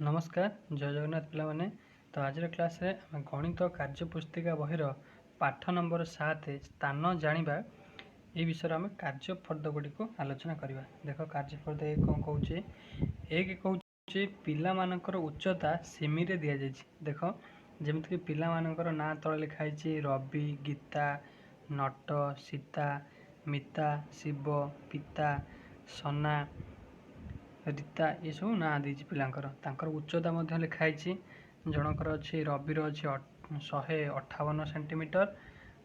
नमस्कार जय जगन्नाथ पिलाने। तो आज क्लास रे आम गणित कार्यपुस्तिका बहिर पाठ नंबर 7 स्थान जानिबा ये विषय आम कार्यफर्द गुड़ी को आलोचना करवा। देख कार्यफर्द एक कौन कौन एक कौन पिला मानकर उच्चता सेमी रे दिया जायछि। देख जमीक पिला मानकर ना तले लिखाई रवि, गीता, नट, सीता, मिता, शिव, पिता, सना, रीता ये सब ना दी पिलांकर तांकर उच्चता मध्य लिखाई। जनकर अच्छी रविर अच्छी 158 सेंटीमीटर,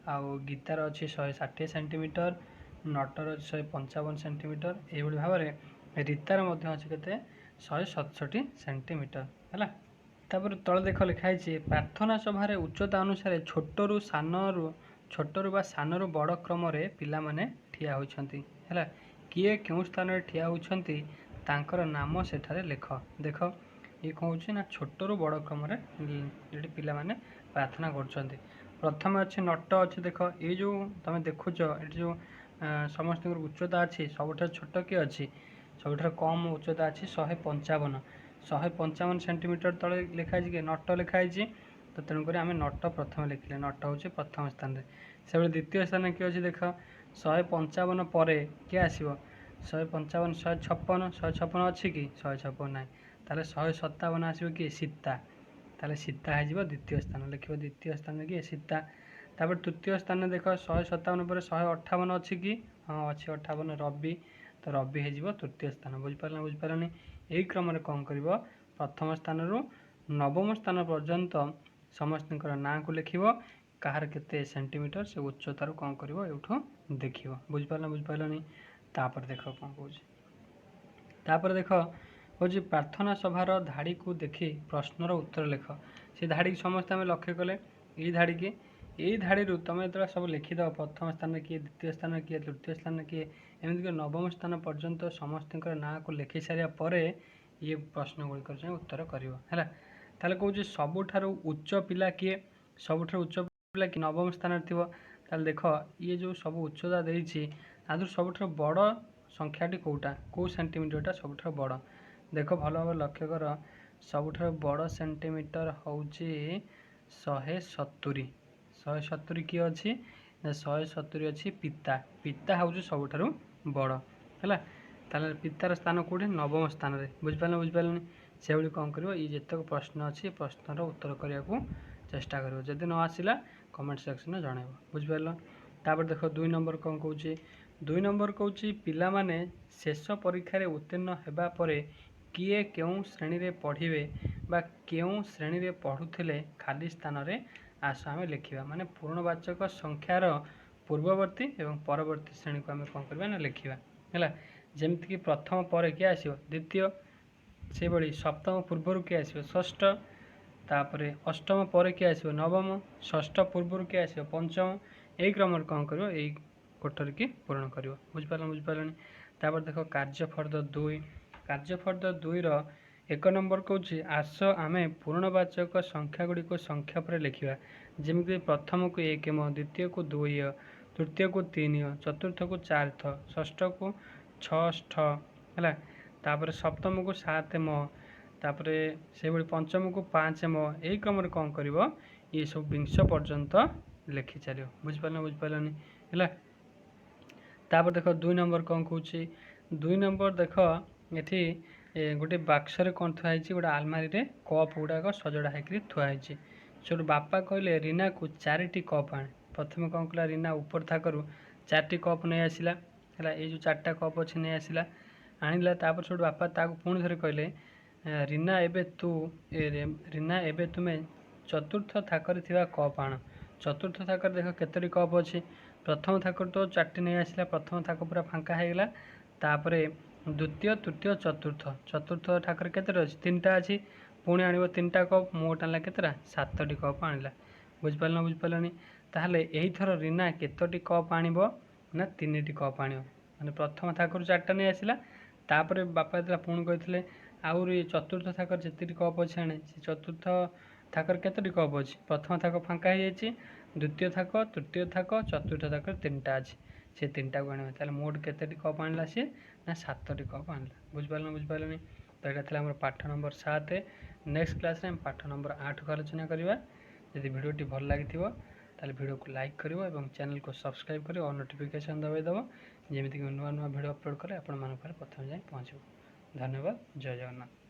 आउ गीतार अच्छी 160 सेंटीमीटर, नटर अच्छी 155 सेंटीमीटर, ये भाव में रीतार मध्य अच्छी के 167 सेंटीमीटर है। तापर तले देख लिखाई प्रार्थना सभार उच्चता अनुसार छोटरू सानरू बड़ क्रम पिला माने ठिया होइछंती है। किए क्यों स्थान ठिया होइछंती तांकर नाम सेठारे लेख। देख ये कौन ना छोटरू बड़ क्रम ये पिला माने प्रार्थना कर। प्रथम अच्छे नट अच्छे। देख ये जो तुम देखुच ये जो समस्त उच्चता अच्छी सबुठ छोट किए अच्छी सबुठ कम उच्चता अच्छी 155 सेंटीमीटर तले लिखाई कि नट लिखाई। तो तेणुक आम नट प्रथम लिखिले नट हूँ प्रथम स्थान से द्वितीय स्थान किए अच्छे। देख 155 पर किए आसो 155 156 अच्छी कि 156 ना ताले 157 आसो कि सीता ताले सीता हो द्वितीय स्थान लिख द्वितीय स्थान कि सीता। तापर तृतीय स्थान देख 157 पर 158 अच्छी कि हाँ अच्छी 58 रवि तो रवि हो तृतीय स्थान। बुझिपारे यही क्रम कौन कर प्रथम स्थान रु नवम स्थान पर्यंत समस्त ना को लिख कहार केते सेंटीमीटर से उच्चतार कौन कर देख बुझिपारे। तापर देख कौन कौन देख हूँ प्रार्थना सभार धाड़ी को देखी प्रश्नर उत्तर लिख। से धाड़ी समस्त आम लक्ष्य कले ये धाड़ी की यही धाड़ी तुम जो सब लिखिद प्रथम स्थान किए द्वितीय स्थान किए तृतीय स्थान किए एमतीक नवम स्थान पर्यंत समस्त ना को लिखि सारापर ये प्रश्न गुड़िक उत्तर कर कौन सबुठ उच्च पिला किए सबुठ उच्च पिला कि नवम स्थान थी। देख ये जो सब उच्चता देती आदि सबुठ बड़ संख्याटी कौटा कौ सेंटीमीटर सबुठ बड़। देख भल भाव लक्ष्य कर सबुठ बड़ सेंटीमीटर हूँ 170 किए अच्छी 170 अच्छी पिता पिता हूँ सबुठ बड़ है। ताले पितार स्थान कौटे नवम स्थान में बुझिपारे से भाई कौन कर ये जितक प्रश्न अच्छी प्रश्नर उत्तर करने को चेष्टा कर जदि न आसला कमेंट सेक्शन में जनइब बुझिपार। तापर देख 2 नंबर कौन कौन 2 नंबर कौन पिला माने शेष परीक्षा रे उत्तीर्ण होगा पर किए क्यों श्रेणी रे पढ़िबे बा क्यों श्रेणी रे पढ़ुथिले खाली स्थान रे आस आम लिखा माने पूर्णवाचक संख्यार पूर्ववर्ती एवं परवर्ती श्रेणी को आम कौन करवा ना लिखा है। जमीक प्रथम पर किए आसो द्वितीय से भाई सप्तम पूर्वर किए आसो षष्ठ तापर अष्टम पर किए आसो नवम षष्ठ पूर्वर किए आसो पंचम यही क्रम कौन कर यही कोठरी की पूरण कर बुझिपारे। तापर देख कार्यफर्द 2 1 नंबर कौच आस आम पूर्णवाचक संख्या गुड़ी को संख्या पर लिखा जमीक प्रथम को 1 द्वितीय को 2 तृतीय को 3 चतुर्थ को 4 षष्ठ को 6 है। तापर सप्तम को 7 तापर से भाई पंचम को 5 यही क्रम कौन कर ये सब 20 पर्यंत लिखि चलो बुझिपारे है। तापर देख 2 नंबर कौन कौच 2 नंबर देख ये गोटे बाक्सरे कौन थुआई गोटे आलमारी रे कप गुड़ाक सजड़ा होकर थुआई से बापा कहले रीना को 4टी कप आने। प्रथम कौन कला रीना ऊपर थाकू 4टी कप नहीं आसला है ये जो 4टा कप अच्छे नहीं आसला आणला तापर से बापा ताक पुणी थे कहले रीना एबे तुम्हें चतुर्थ थाकर थिबा कप आण। चतुर्थ थाकर देख केतोटी कप अच्छी प्रथम थाकर तो 4टी नहीं आसला प्रथम थाक पूरा फांका होगला तापर द्वितीय तृतीय चतुर्थ ठाकर केतटा अच्छी 3टा अच्छी पुणी आण 3टा कप मोट आनला केतटा 7टी कप आणला बुझिपारे। ताहले यही थर रीना केतोटी कप आनिब ना 3टी कप आनिब माने प्रथम थाकर 4टा नहीं आसला तापर बापा जो पुणी कहते आउरी चतुर्थ थाकर जितटी कप अच्छे आने से चतुर्थ थाकर केतोटी कप अच्छी प्रथम थाक फांका हो द्वितीय थाक तृतीय थाक चतुर्थ थाकर 3टा अच्छी से 3टा को आने मोट केतोटी कप आणला सी ना 7टी कप आणला बुझिपारे। तो यहाँ था पाठ नंबर 7। नेक्स्ट क्लास रे हम पाठ नंबर 8 को आलोचना करवा। यदि वीडियोटी भल लगी ताले वीडियो को लाइक करिवो एवं चैनल को सब्सक्राइब करिवो और नोटिफिकेशन दबाई दबो जेमिति कि नुआ नुआ वीडियो अपलोड करे आपण मान पारे प्रथम जाई पहुँचो। धन्यवाद। जय जगन्नाथ।